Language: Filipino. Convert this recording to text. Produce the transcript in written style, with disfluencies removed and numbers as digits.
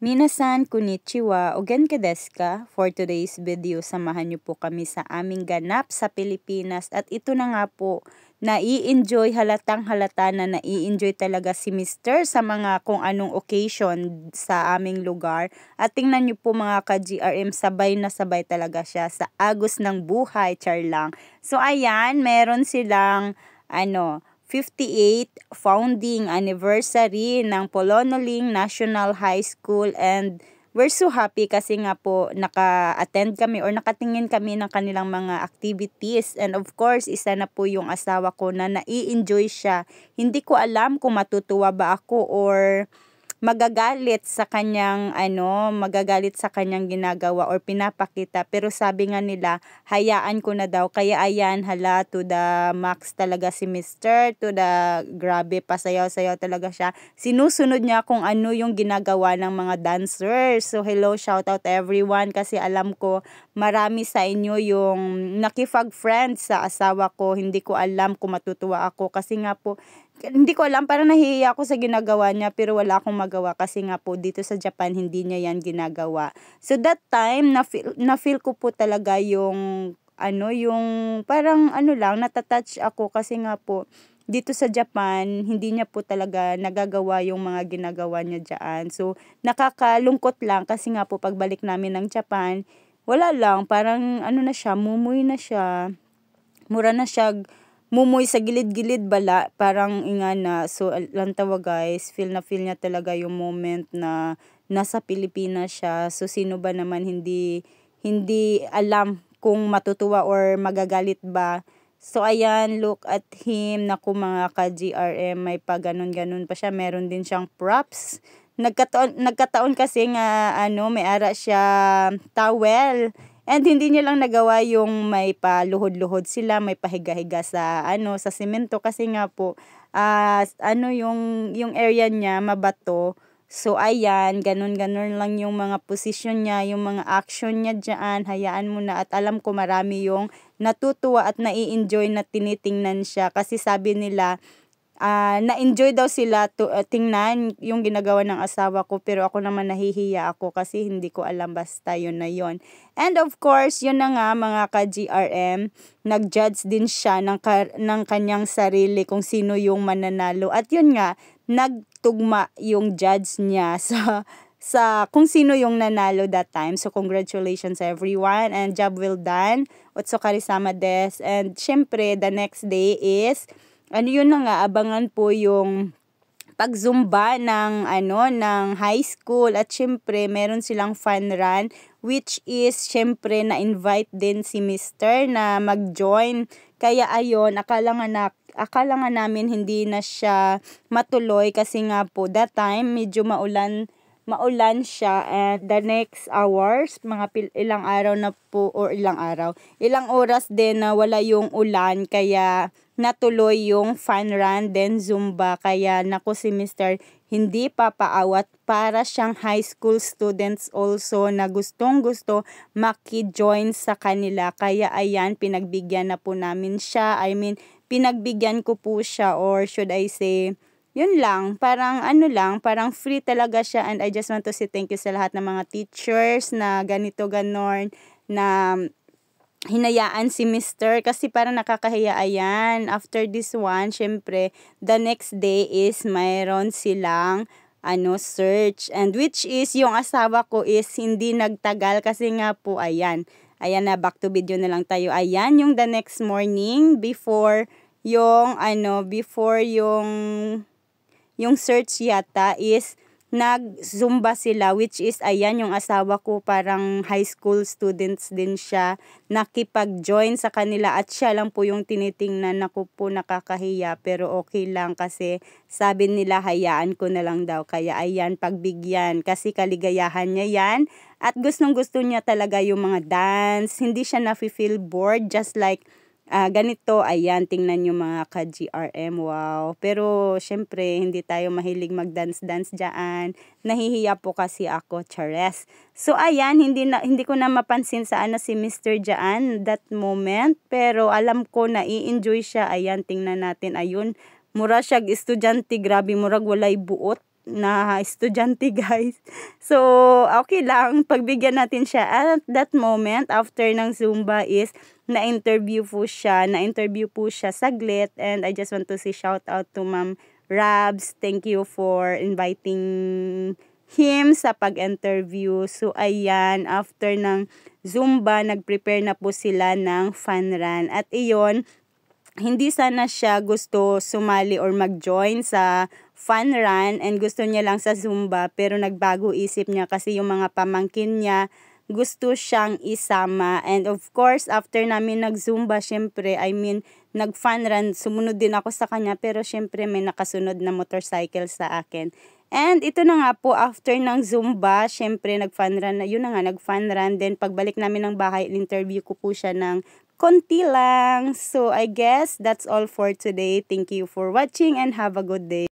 Minasan, konnichiwa, o genki desu ka? For today's video, samahan niyo po kami sa aming ganap sa Pilipinas. At ito na nga po, nai-enjoy, halatang halata na nai-enjoy talaga si Mr. sa mga kung anong occasion sa aming lugar. At tingnan niyo po mga ka-GRM, sabay na sabay talaga siya sa agos ng buhay, char lang. So ayan, meron silang 58th founding anniversary ng Polonoling National High School, and we're so happy kasi nga po naka-attend kami or nakatingin kami ng kanilang mga activities, and of course isa na po yung asawa ko na nai-enjoy siya. Hindi ko alam kung matutuwa ba ako or magagalit sa kanyang ginagawa or pinapakita, pero sabi nga nila hayaan ko na daw. Kaya ayan, hala, to the max talaga si Mr. To the grabe, pasayaw-sayaw talaga siya. Sinusunod niya kung ano yung ginagawa ng mga dancers. So hello, shout out everyone, kasi alam ko marami sa inyo yung nakipag-friend sa asawa ko. Hindi ko alam kung matutuwa ako kasi nga po hindi ko alam, parang nahihiya ako sa ginagawa niya, pero wala akong magawa kasi nga po dito sa Japan hindi niya yan ginagawa. So that time na-feel ko po talaga yung yung parang lang, natatouch ako kasi nga po dito sa Japan hindi niya po talaga nagagawa yung mga ginagawa niya diyan. So nakakalungkot lang kasi nga po pagbalik namin ng Japan, wala lang, parang na siya, mumuy na siya. Mura na siya mumoy sa gilid-gilid bala, parang ingana. So lang tawa guys, feel niya talaga yung moment na nasa Pilipinas siya. So sino ba naman hindi alam kung matutuwa or magagalit ba. So ayan, look at him, naku mga ka-GRM, may pa ganun pa siya, meron din siyang props. Nagkataon kasi nga may ara siya towel. And hindi niya lang nagawa yung may paluhod-luhod sila, may pahiga-higa sa sa semento kasi nga po yung area niya mabato. So ayan, ganun lang yung mga posisyon niya, yung mga action niya diyan. Hayaan mo na, at alam ko marami yung natutuwa at nai-enjoy na tinitingnan siya kasi sabi nila na-enjoy daw sila tingnan yung ginagawa ng asawa ko, pero ako naman nahihiya ako kasi hindi ko alam, basta yun na yun. And of course, yun na nga mga ka-GRM, nag-judge din siya ng kanyang sarili kung sino yung mananalo. At yun nga, nagtugma yung judge niya sa kung sino yung nanalo that time. So congratulations everyone and job well done. Otsukaresama desu. And syempre, the next day is yun na nga, abangan po yung pag-zumba ng high school, at syempre meron silang fun run, which is syempre na-invite din si Mr. na mag-join. Kaya ayun, akala nga namin hindi na siya matuloy kasi nga po that time medyo maulan siya, and the next hours, mga ilang araw na po, or ilang oras din na wala yung ulan, kaya natuloy yung fun run, then zumba. Kaya naku, si Mr. hindi papaawat, para siyang high school students also na gustong-gusto maki-join sa kanila. Kaya ayan, pinagbigyan na po namin siya. Pinagbigyan ko po siya, or should I say, yun lang, parang parang free talaga siya. And I just want to say thank you sa lahat ng mga teachers na ganito ganon na hinayaan si Mr. kasi parang nakakahiya. Ayan, after this one, syempre the next day is mayroon silang search, and which is yung asawa ko is hindi nagtagal kasi nga po ayan na, back to video na lang tayo. Ayan, yung the next morning before yung yung search yata is nag-zumba sila, which is ayan, yung asawa ko parang high school students din siya, nakipag-join sa kanila, at siya lang po yung tinitingnan. Naku po, nakakahiya, pero okay lang kasi sabi nila hayaan ko na lang daw. Kaya ayan, pagbigyan kasi kaligayahan niya yan, at gustong-gusto niya talaga yung mga dance. Hindi siya nafe-feel bored, just like ganito. Ayan, tingnan nyo mga ka-GRM, wow. Pero syempre hindi tayo mahilig mag-dance dyan, nahihiya po kasi ako, chares. So ayan, hindi ko na mapansin sa si Mr. dyan that moment, pero alam ko na i-enjoy siya. Ayan, tingnan natin, ayun, mura siya estudyante, grabe, murag walay buot. na estudyante guys. So, okay lang, pagbigyan natin siya. At that moment, after ng Zumba is, na-interview po siya saglit, and I just want to say shout out to Ma'am Rabs. Thank you for inviting him sa pag-interview. So, ayan, after ng Zumba, nag-prepare na po sila ng fun run. At iyon, hindi sana siya gusto sumali or mag-join sa fun run and gusto niya lang sa Zumba, pero nagbago isip niya kasi yung mga pamangkin niya gusto siyang isama. And of course, after namin nag-Zumba, syempre, nag-fun run, sumunod din ako sa kanya, pero syempre may nakasunod na motorcycle sa akin. And ito na nga po, after ng Zumba, syempre nag-fun run, nag-fun run. Then pagbalik namin ng bahay, interview ko po siya ng konti lang. So I guess that's all for today. Thank you for watching and have a good day.